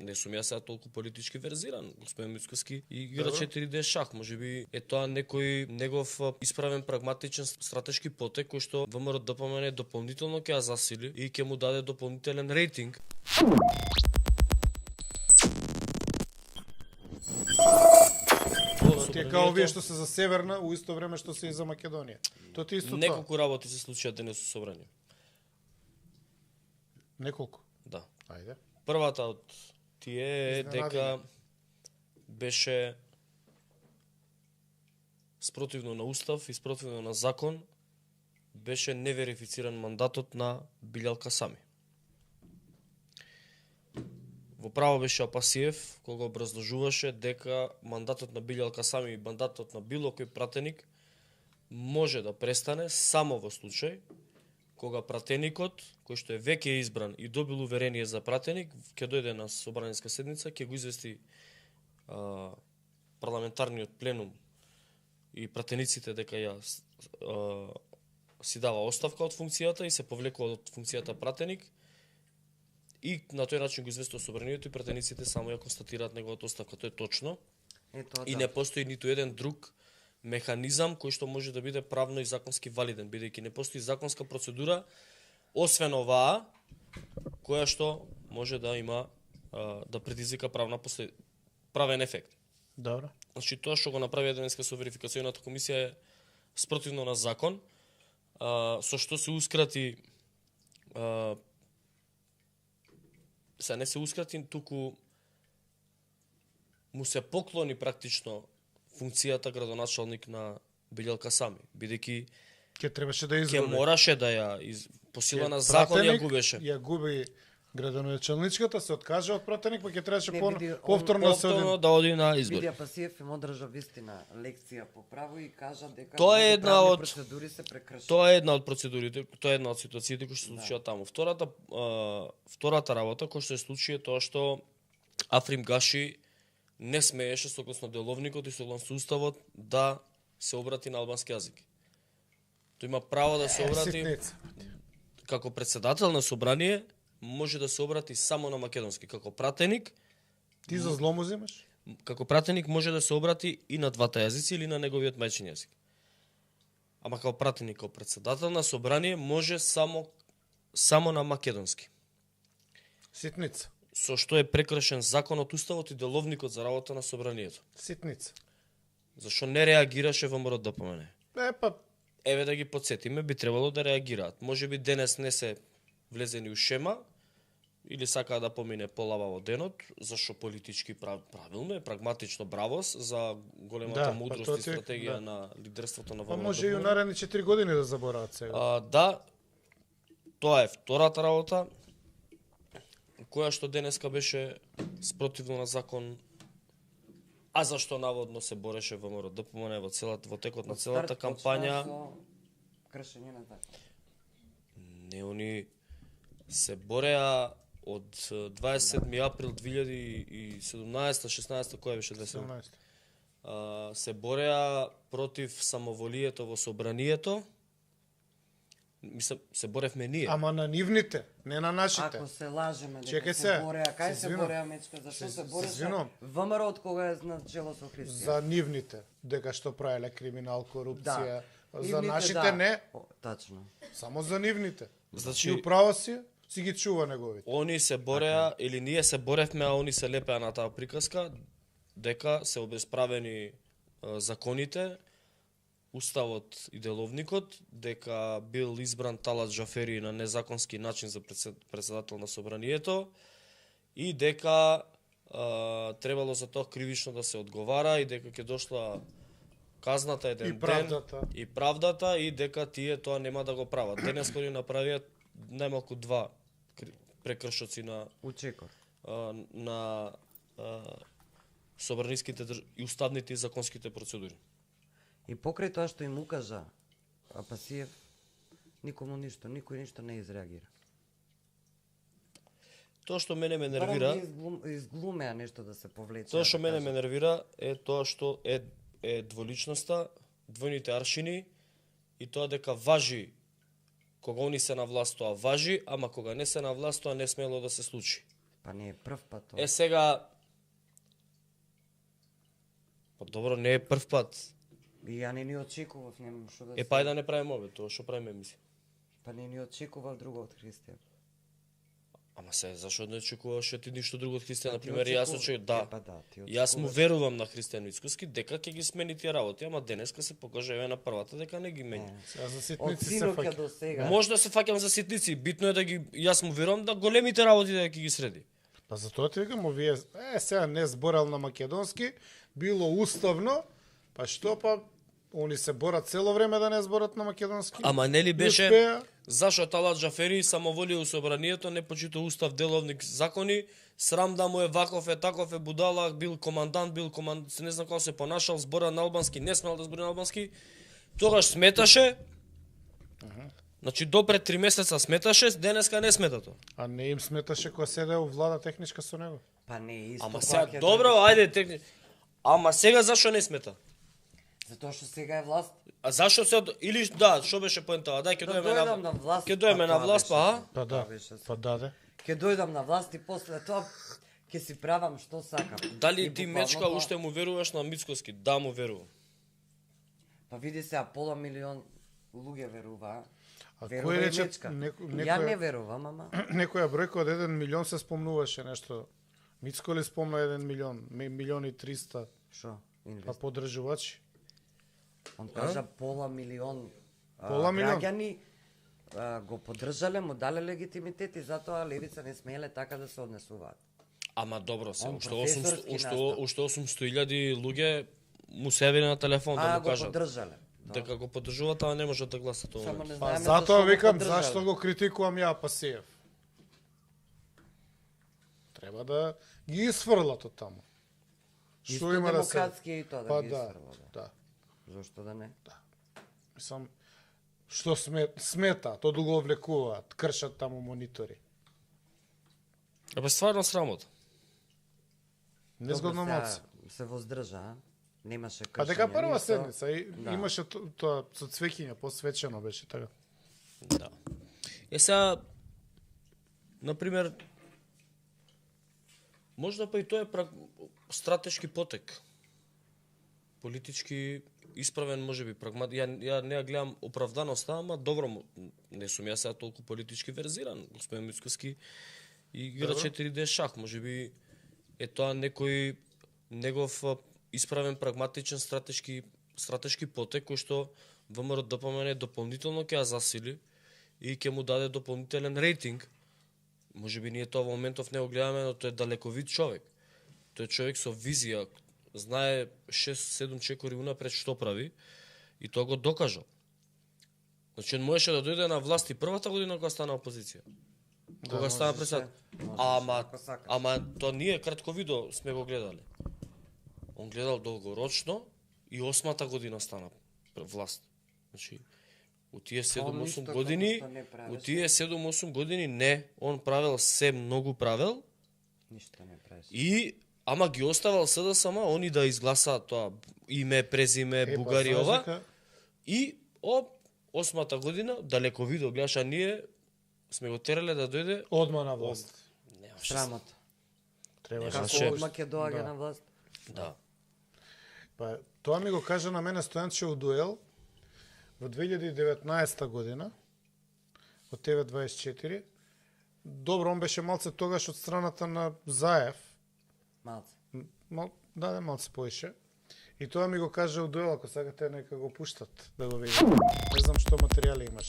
Не сум јас сега толку политички верзиран. Господин Мицкоски игра Добро. 4D шах, можеби е тоа некој негов исправен прагматичен стратешки потек кој што ВМРО ДПМН дополнително ќе ја засили и ќе му даде дополнителен рейтинг. Ти е као овие што се за Северна, у исто време што се и за Македонија. Тоа ти исто тоа. Неколку работи се случија денес со собрание. Неколку. Да. Ајде. Првата од тие е Изненади дека беше спротивно на устав и спротивно на закон, беше неверифициран мандатот на Билјалка Сами. Во право беше Апасиев кога образложуваше дека мандатот на Билјалка Сами и мандатот на било кој пратеник може да престане само во случај кога пратеникот, кој што е веќе избран и добил уверение за пратеник, ќе дојде на собраниска седница, ќе го извести парламентарниот пленум и пратениците дека ја си дава оставка од функцијата и се повлекува од функцијата пратеник, и на тој начин го известува собранието и пратениците само ја констатираат неговата оставка. Тоа е точно. И не постои ниту еден друг механизам кој што може да биде правно и законски валиден, бидејќи не постои законска процедура освен оваа која што може да има да предизвика правен ефект. Добро. Значи тоа што го направи денеска со верификационата комисија е спротивно на закон, со што се ускрати се не се ускрати, туку му се поклони практично функцијата градоначалник на Билјалка Сами, бидејќи Ќе требаше да изгуби. ќе мораше да ја по сила на закон ја губеше. Ја губи градоначалничката, се откажа од пратеник, па ќе требаше повторно да оди на избори. Види Апасиев им одржа вистина лекција по право и кажа дека Тоа е една од процедури се прекршени. Тоа е една од процедурите, тоа е една од ситуациите кои се случија таму. Втората работа која што се случи е тоа што Африм Гаши не смееше согласно деловникот и согласно уставот да се обрати на албански јазик. Тој има право да се обрати како председател на собрание, може да се обрати само на македонски, како пратеник. Ти за зло му земаш? Како пратеник може да се обрати и на двата јазици или на неговиот мајчин јазик. Ама како пратеник, како председател на собрание може само на македонски. Ситница. Со што е прекршен законот, уставот и деловникот за работа на собранието. Ситница. Зашо не реагираше ВМРО ДПМН? Еве да ги подсетиме, би требало да реагираат. Можеби денес не се влезени у шема, или сакаа да помине полабаво денот, зашо политички правилно е, прагматично бравос за големата мудрост и стратегија на лидерството на ВМРО. Може и у наредни 4 години да забораат сега. Да, тоа е втората работа, која што денеска беше спротивно на закон, а зашто наводно се бореше ВМРО ДПМН во текот на целата кампања. Кршење на закон. Не, они се бореа од 27 април 2017-16, која беше 17? Се бореа против самоволието во собранието. Мислам, се боревме ние. Ама на нивните, не на нашите. Ако се лажеме дека Чекај се бореа, кај се бореа мечка, зашто се бореше ВМРО од кога е на чело со Христија? За нивните, дека што правеле криминал, корупција. За нашите не. Тачно. Само за нивните. Значи, и управо си ги чува неговите. Они се бореа, или ние се боревме, а они се лепеа на таа приказка, дека се обесправени законите, уставот и деловникот, дека бил избран Талат Джафери на незаконски начин за председател на собранието и дека требало за тоа кривично да се одговара и дека ќе дошла казната еден и правдата. ден и правдата и дека тие тоа нема да го прават. Денес кои направија најмалку 2 прекршоци на Учекор. На собраниските и уставните и законските процедури. И покрај тоа што им укажа Апасиев, никому ништо, никој ништо не изреагира. Тоа што мене ме нервира, изглумеа нешто да се повлече. Тоа што мене ме нервира е тоа што е дволичноста, двојните аршини и тоа дека важи кога они се на власт, тоа важи, ама кога не се на власт, тоа не смело да се случи. Па не е прв пат тоа. Е сега Па добро, не е прв пат. И ја не ни очекував, немам што да Е па да не правиме ове, тоа што правиме емисија. Па не ни очекував друго од Христијан. Ама се, зашо не очекуваш ти ништо друго од Христијан, Па на ти пример, јас очекував. очекував, да. Па да, ти Јас му очекуваш. верувам на Христијан Мицкоски дека ќе ги смени тие работи, ама денеска се покажа еве на првата дека не ги мени. Сега за Од ситници се синоќа фаќа. до сега. Може да се фаќам за ситници, битно е да ги јас му верувам да големите работи да ќе ги среди. Па затоа ти викам, овие, сега не зборел на македонски, било уставно, па што па, они се борат цело време да не зборат на македонски. Ама нели И беше успеа. зашо Талат Џафери самоволија у собранието, не почита устав, деловник, закони, срам да му е ваков е, таков е, будала, бил командант, не знам како се понашал, збора на албански, не смел да збори на албански. Тогаш сметаше. Значи до пред 3 месеца сметаше, денеска не смета тоа. А не им сметаше кога седеа у влада техничка со него. Па не е исто. Ама кога сега ќе добро, дојде- ајде Ама сега зашо не смета? Затоа што сега е власт. А зашо се или да, што беше поентава? Дај ќе Да дојдеме дојдам на власт. Ќе дојдеме па на тоа власт, беше па се. Па да, Тоа беше се. па даде. Ќе дојдам на власт и после тоа ќе си правам што сакам. Дали И ти буквално Мечка тоа- уште му веруваш на Мицкоски? Да, му верувам. Па види сега, пола милион луѓе веруваа. А Верува кој и рече, Мечка. некој- Ја не верувам, ама... Некоја бројка од 1 милион се спомнуваше нешто. Мицко ли спомна 1 милион? Милион и 300, Шо? па Инвест. подржувачи. Он кажа пола милион Пола милион? граѓани го поддржале, му дале легитимитет и затоа левица не смеле така да се однесуваат. Ама добро се, Он уште професорски 800 настап. уште 800.000 луѓе му се јавиле на телефон да А, му го кажат поддржале. дека го поддржуваат, ама не можат да гласат тоа. Само не Па знаеме затоа зашто го викам, поддржале. зашто го критикувам ја Пасиев. Треба да ги изфрлат од таму. Исто Што има да се... демократски е и тоа да Па ги да, изфрла, да. да. Зошто да не? Мислам, што смета, тоа го овлекуваат, кршат таму монитори. Абе стварно срамота. Незгодно Добро, сега малце. се воздржа, а? Немаше кршење. Па дека прва ништо. седница и Да. имаше тоа со цвеќиња, посвечено беше така. Да. Е сега, например, можда па и тоа е стратешки потек. Политички исправен, можеби прагмат. Ја не ја гледам оправданоста, ама добро, не сум јас сега толку политички верзиран. Господин Мицкоски игра Добро. 4D шах, можеби е тоа некој негов исправен, прагматичен, стратешки потек кој што ВМРО ДПМН дополнително ќе ја засили и ќе му даде дополнителен рейтинг. Можеби ние тоа во моментов не го гледаме, но тој е далековид човек. Тој е човек со визија, знае 6-7 чекори унапред што прави и тоа го докажа. Значи, он можеше да дојде на власт и првата година кога стана опозиција. Кога стана можеше, председател. можеше, ако сакаш. Ама тоа ние кратко видео сме го гледале. Он гледал долгорочно и 8-та година стана власт. Значи, у тие ништо 7-8 како години, што не правеше. у тие 7-8 години не, он правел се многу правел Ништо не правиш. и ама ги оставал СДСМ, они да изгласаат тоа име, презиме, Па, Бугари знаеш ова. дека И 8-та година, далеко видео гледаш, а ние сме го терале да дојде. Одма на власт. Немаше Срамота. Требаше Како Немаше. одма ќе доаѓа Да. на власт? Да. Па, тоа ми го кажа на мене Стојанче у дуел во 2019 година од ТВ24. Добро, он беше малце тогаш од страната на Заев. Малце. Да, малце поише. И тоа ми го кажа у дуел, ако сакате нека го пуштат да го видите. Не знам што материјали имаш.